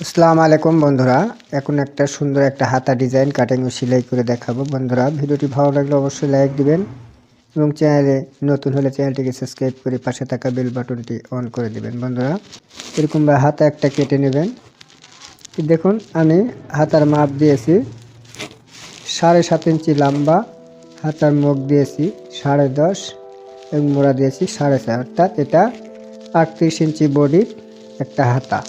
আসসালামু আলাইকুম বন্ধুরা, এখন একটা সুন্দর একটা হাতা ডিজাইন কাটিং ও সেলাই করে দেখাবো। বন্ধুরা, ভিডিওটি ভালো লাগলে অবশ্যই লাইক দিবেন এবং চ্যানেলে নতুন হলে চ্যানেলটিকে সাবস্ক্রাইব করে পাশে থাকা বেল বাটনটি অন করে দিবেন। বন্ধুরা, এরকম ভাবে হাতা একটা কেটে নেবেন। দেখুন, আমি হাতার মাপ দিয়েছি 7.5 ইঞ্চি লম্বা, হাতার মুখ দিয়েছি 10.5 এবং মোড়া দিয়েছি 4.5, অর্থাৎ এটা 38 ইঞ্চি বডির একটা হাতা।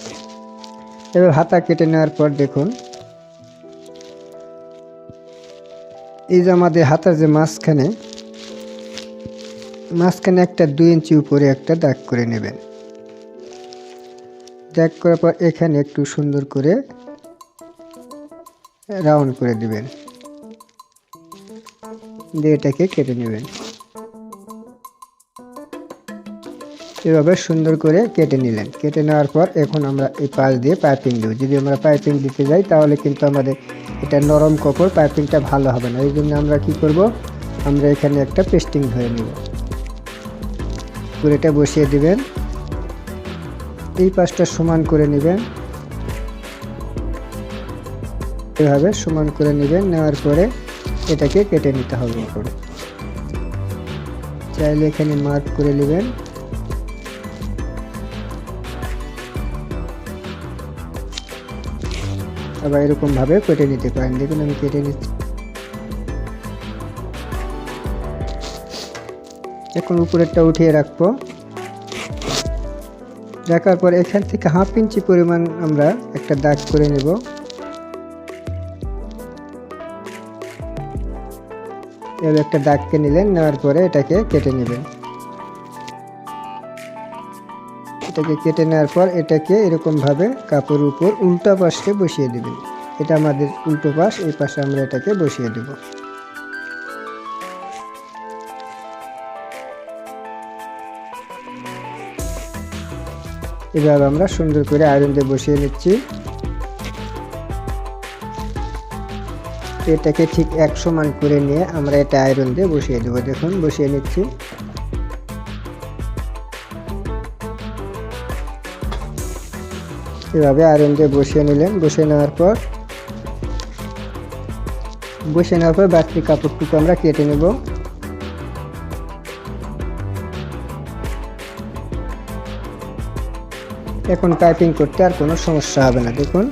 এবার হাতা কেটে নেওয়ার পর দেখুন, এই যে আমাদের হাতার যে মাঝখানে একটা 2 ইঞ্চি উপরে একটা দাগ করে নেবেন। দাগ করার পর এখানে একটু সুন্দর করে রাউন্ড করে দিবেন, দিয়ে এটাকে কেটে নেবেন। এভাবে সুন্দর করে কেটে নিলেন। কেটে নেওয়ার পর এখন আমরা এই পাশ দিয়ে পাইপিং দেব। যদি আমরা পাইপিং দিতে যাই তাহলে কিন্তু আমাদের এটা নরম কাপড়, পাইপিংটা ভালো হবে না। এই জন্য আমরা কি করব, আমরা এখানে একটা পেস্টিং ধরে নেব, পুরোটা বসিয়ে দিবেন। এই পাশটা সমান করে নেবেন, এভাবে সমান করে নেবেন। নেওয়ার পরে এটাকে কেটে নিতে হবে। চাইলে এখানে মার্ক করে নেবেন। আবার এরকম ভাবে কেটে নিতে পারেন। দেখুন, আমি কেটে নিচ্ছি। এখন উপরেরটা উঠিয়ে রাখবো। রাখার পর এখান থেকে 1/2 ইঞ্চি পরিমাণ আমরা একটা দাগ করে নেব। এভাবে একটা দাগকে নিলেন, নেওয়ার পরে এটাকে কেটে নেবেন। এটাকে কেটে নেওয়ার পর এটাকে এরকম ভাবে কাপড়ের উপর উল্টা পাশে বসিয়ে দিবেন। এটা আমাদের উল্টো পাশ, এই পাশে আমরা এটাকে বসিয়ে দেব। এভাবে আমরা সুন্দর করে আয়রন দিয়ে বসিয়ে নিচ্ছি। এটাকে ঠিক 1 সমান করে নিয়ে আমরা এটা আয়রন দিয়ে বসিয়ে দেব। দেখুন, বসিয়ে নিচ্ছি। এভাবে আয়রন দিয়ে বসিয়ে নিলেন। বসিয়ে নেওয়ার পর বাড়তি কাপড়টুকু আমরা কেটে নেব। এখন পাইপিং করতে আর কোনো সমস্যা হবে না। দেখুন,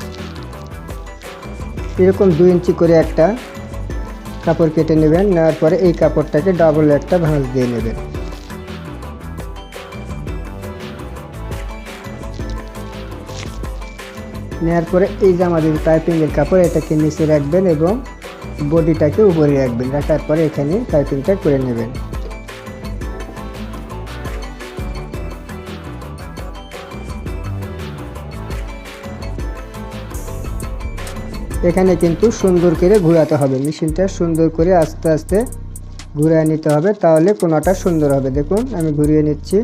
এরকম 2 ইঞ্চি করে একটা কাপড় কেটে নেবেন। নেওয়ার পরে এই কাপড়টাকে ডাবল একটা ভাঁজ দিয়ে নেবেন। নেওয়ার পরে এই যে আমাদের পাইপিংয়ের কাপড়, এটাকে নিচে রাখবেন এবং বডিটাকে উপরে রাখবেন। রাখার পরে এখানে পাইপিংটা করে নেবেন। এখানে কিন্তু সুন্দর করে ঘোরাতে হবে, মেশিনটা সুন্দর করে আস্তে আস্তে ঘুরিয়ে নিতে হবে, তাহলে কোণাটা সুন্দর হবে। দেখুন, আমি ঘুরিয়ে নিচ্ছি।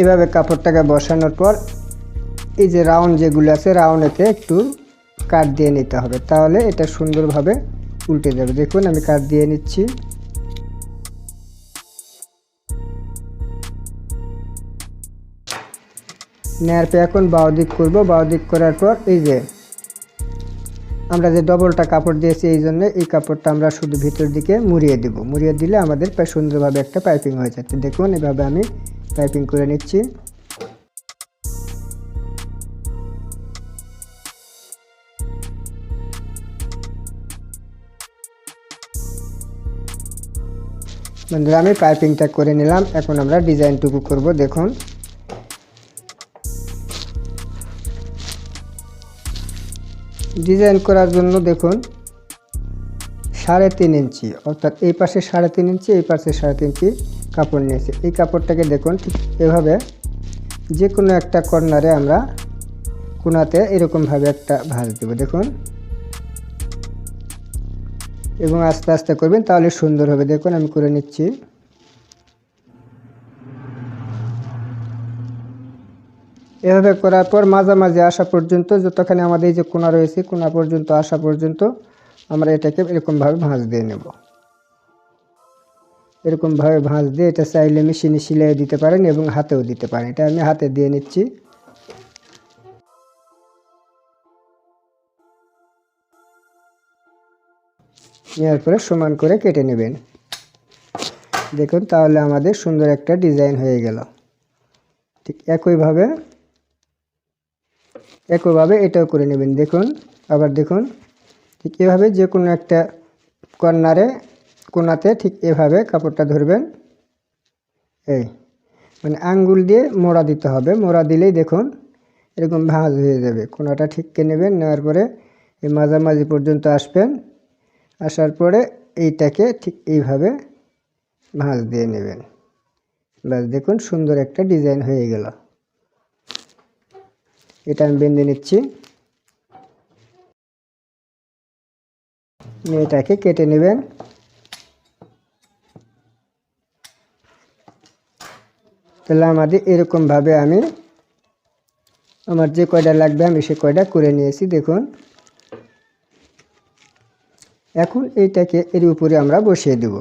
এভাবে কাপড়টাকে বসানোর পর এই যে রাউন্ড যেগুলো আছে, রাউন্ডেতে একটু কাট দিয়ে নিতে হবে, তাহলে এটা সুন্দরভাবে উল্টে যাবে। দেখুন, আমি কাট দিয়ে নিচ্ছি। নেওয়ার পর এখন বাঁ দিক করবো। বাঁ দিক করার পর এই যে আমরা যে ডবলটা কাপড় দিয়েছি, এই জন্য এই কাপড়টা আমরা শুধু ভিতর দিকে মুড়িয়ে দেব। মুড়িয়ে দিলে আমাদের সুন্দরভাবে একটা পাইপিং হয়ে যাচ্ছে। দেখুন, এভাবে আমি পাইপিং করে নিচ্ছি। বন্ধুরা, আমি পাইপিংটা করে নিলাম। এখন আমরা ডিজাইনটুকু করব। দেখুন, ডিজাইন করার জন্য দেখুন 3.5 ইঞ্চি, অর্থাৎ এই পাশে 3.5 ইঞ্চি, এই পাশে 3.5 ইঞ্চি কাপড় নিয়েছি। এই কাপড়টাকে দেখুন ঠিক এভাবে যে কোনো একটা কর্নারে আমরা কোণাতে এরকমভাবে একটা ভাঁজ দেব। দেখুন, এবং আস্তে আস্তে করবেন, তাহলে সুন্দর হবে। দেখুন, আমি করে নিচ্ছি। এভাবে করার পর মাঝামাঝি আসা পর্যন্ত, যতখানি আমাদের এই যে কোণা রয়েছে, কোণা পর্যন্ত আসা পর্যন্ত আমরা এটাকে এরকমভাবে ভাঁজ দিয়ে নেব। এরকমভাবে ভাঁজ দিয়ে এটা চাইলে মেশিনে সেলাই দিতে পারেন এবং হাতেও দিতে পারেন। এটা আমি হাতে দিয়ে নিচ্ছি। নেওয়ার পরে সমান করে কেটে নেবেন। দেখুন তাহলে আমাদের সুন্দর একটা ডিজাইন হয়ে গেল। ঠিক একইভাবে এটাও করে নেবেন। দেখুন আবার দেখুন ঠিক এভাবে যে কোনো একটা কোণাতে ঠিক এভাবে কাপড়টা ধরবেন। এই মানে আঙ্গুল দিয়ে মোড়া দিতে হবে। মোড়া দিলেই দেখুন এরকম ভাঁজ হয়ে যাবে। কোণাটা ঠিককে নেবেন। নেওয়ার পরে এই মাঝামাঝি পর্যন্ত আসবেন। আসার পরে এইটাকে ঠিক এইভাবে ভাঁজ দিয়ে নেবেন। ব্যাস দেখুন সুন্দর একটা ডিজাইন হয়ে গেল। এটা আমি বেঁধে নিচ্ছি। এটাকে কেটে নেবেন। তাহলে আমাদের এরকমভাবে আমার যে কয়টা লাগবে আমি সে কয়টা করে নিয়েছি। দেখুন এখন এইটাকে এর উপরে আমরা বসিয়ে দেব।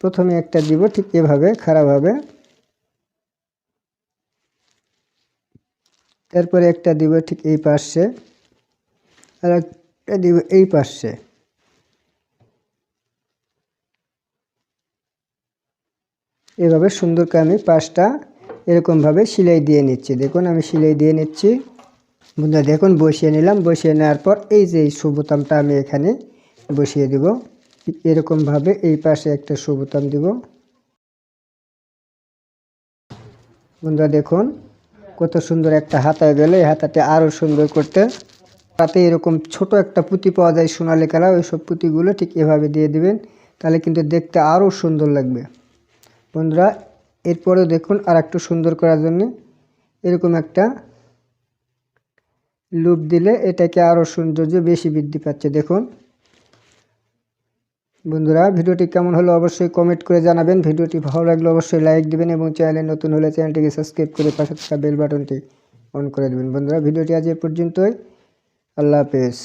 প্রথমে একটা দিব ঠিক এভাবে খাড়াভাবে, তারপরে একটা দিব ঠিক এই পাশে, আর একটা দিব এই পাশে। এভাবে সুন্দর করে আমি পাশটা এরকমভাবে সেলাই দিয়ে নিচ্ছি। দেখুন আমি সেলাই দিয়ে নিচ্ছি। বন্ধুরা দেখুন বসিয়ে নিলাম। বসিয়ে নেওয়ার পর এই যে শু বোতামটা আমি এখানে বসিয়ে দেব। এরকমভাবে এই পাশে একটা শু বোতাম দিব। বন্ধুরা দেখুন কত সুন্দর একটা হাতা গেলে। এই হাতাটা আরও সুন্দর করতে তাতে এরকম ছোট একটা পুঁতি পাওয়া যায় সোনালি কালার, ওই সব পুঁতিগুলো ঠিক এভাবে দিয়ে দিবেন। তাহলে কিন্তু দেখতে আরও সুন্দর লাগবে। বন্ধুরা এরপরেও দেখুন আর একটু সুন্দর করার জন্য এরকম একটা লুপ দিলে এটাকে আরও সৌন্দর্য বেশি বৃদ্ধি পাচ্ছে। দেখুন বন্ধুরা ভিডিওটি কেমন হলো অবশ্যই কমেন্ট করে জানাবেন। ভিডিওটি ভালো লাগলে অবশ্যই লাইক দিবেন এবং চ্যানেলে নতুন হলে চ্যানেলটিকে সাবস্ক্রাইব করে পাশে থাকা বেল বাটনটি অন করে দেবেন। বন্ধুরা ভিডিওটি আজ এ পর্যন্তই। আল্লাহ হাফেজ।